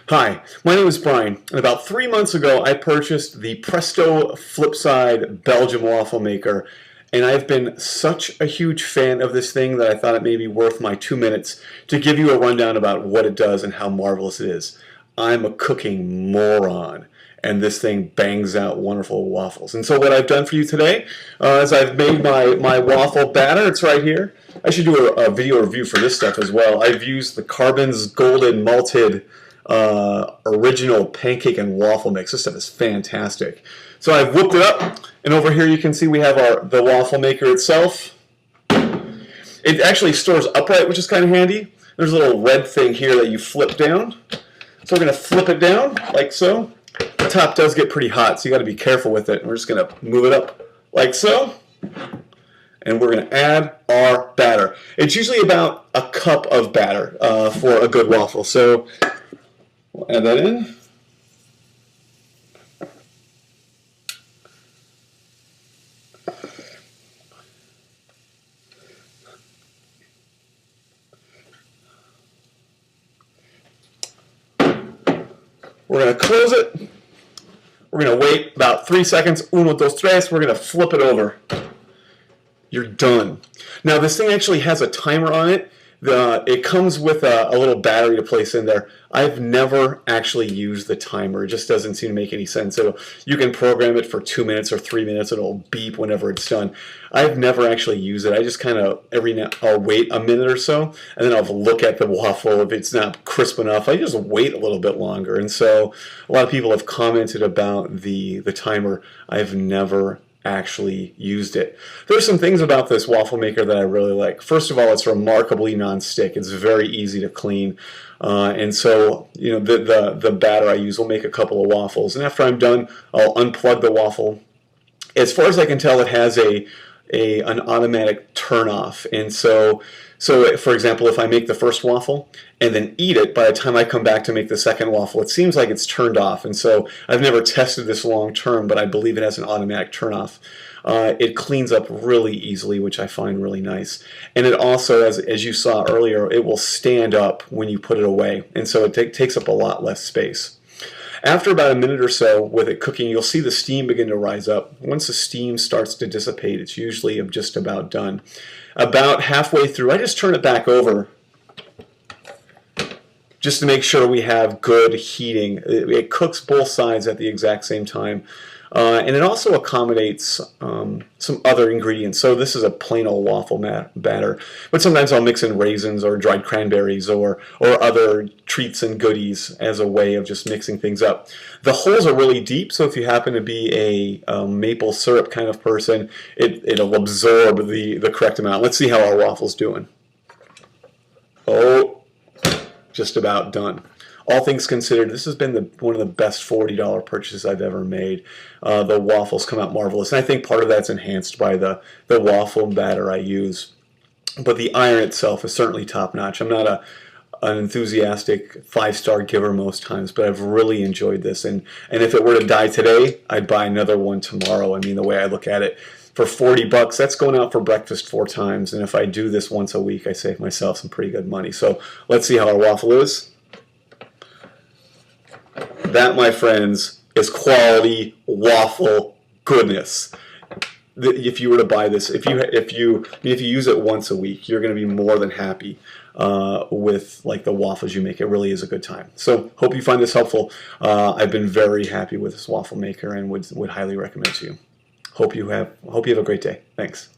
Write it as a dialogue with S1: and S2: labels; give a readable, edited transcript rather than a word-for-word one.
S1: Hi, my name is Brian, and about 3 months ago I purchased the Presto FlipSide Belgian waffle maker, and I've been such a huge fan of this thing that I thought it may be worth my 2 minutes to give you a rundown about what it does and how marvelous it is. I'm a cooking moron, and this thing bangs out wonderful waffles. And so what I've done for you today is I've made my waffle batter. It's right here. I should do a video review for this stuff as well. I've used the Carbon's Golden Malted original pancake and waffle mix. This stuff is fantastic. So I've whipped it up, and over here you can see we have the waffle maker itself. It actually stores upright, which is kind of handy. There's a little red thing here that you flip down. So we're going to flip it down like so. The top does get pretty hot, so you got to be careful with it. We're just going to move it up like so. And we're going to add our batter. It's usually about a cup of batter for a good waffle. So we'll add that in. We're going to close it. We're going to wait about 3 seconds. Uno, dos, tres. We're going to flip it over. You're done. Now this thing actually has a timer on it. It comes with a little battery to place in there. I've never actually used the timer. It just doesn't seem to make any sense. So you can program it for 2 minutes or 3 minutes. It'll beep whenever it's done. I've never actually used it. I just kind of I'll wait a minute or so, and then I'll look at the waffle. If it's not crisp enough, I just wait a little bit longer. And so a lot of people have commented about the timer. I've never actually used it. There's some things about this waffle maker that I really like. First of all, it's remarkably non-stick. It's very easy to clean, and so the batter I use will make a couple of waffles. And after I'm done, I'll unplug the waffle. As far as I can tell, it has an automatic turn off, and so for example, if I make the first waffle and then eat it, by the time I come back to make the second waffle, it seems like it's turned off. And so I've never tested this long term, but I believe it has an automatic turn off. It cleans up really easily, which I find really nice. And it also, as you saw earlier, it will stand up when you put it away, and so it takes up a lot less space. After about a minute or so with it cooking, you'll see the steam begin to rise up. Once the steam starts to dissipate, it's usually just about done. About halfway through, I just turn it back over just to make sure we have good heating. It cooks both sides at the exact same time. And it also accommodates some other ingredients. So this is a plain old waffle batter, but sometimes I'll mix in raisins or dried cranberries or other treats and goodies as a way of just mixing things up. The holes are really deep, so if you happen to be a maple syrup kind of person, it'll absorb the correct amount. Let's see how our waffle's doing. Oh, just about done. All things considered, this has been one of the best $40 purchases I've ever made. The waffles come out marvelous, and I think part of that's enhanced by the waffle batter I use. But the iron itself is certainly top-notch. I'm not an enthusiastic 5-star giver most times, but I've really enjoyed this. And if it were to die today, I'd buy another one tomorrow. I mean, the way I look at it, for 40 bucks, that's going out for breakfast 4 times. And if I do this once a week, I save myself some pretty good money. So let's see how our waffle is. That, my friends, is quality waffle goodness. If you were to buy this, if you use it once a week, you're going to be more than happy with like the waffles you make. It really is a good time. So hope you find this helpful. I've been very happy with this waffle maker and would highly recommend it to you. Hope you have a great day. Thanks.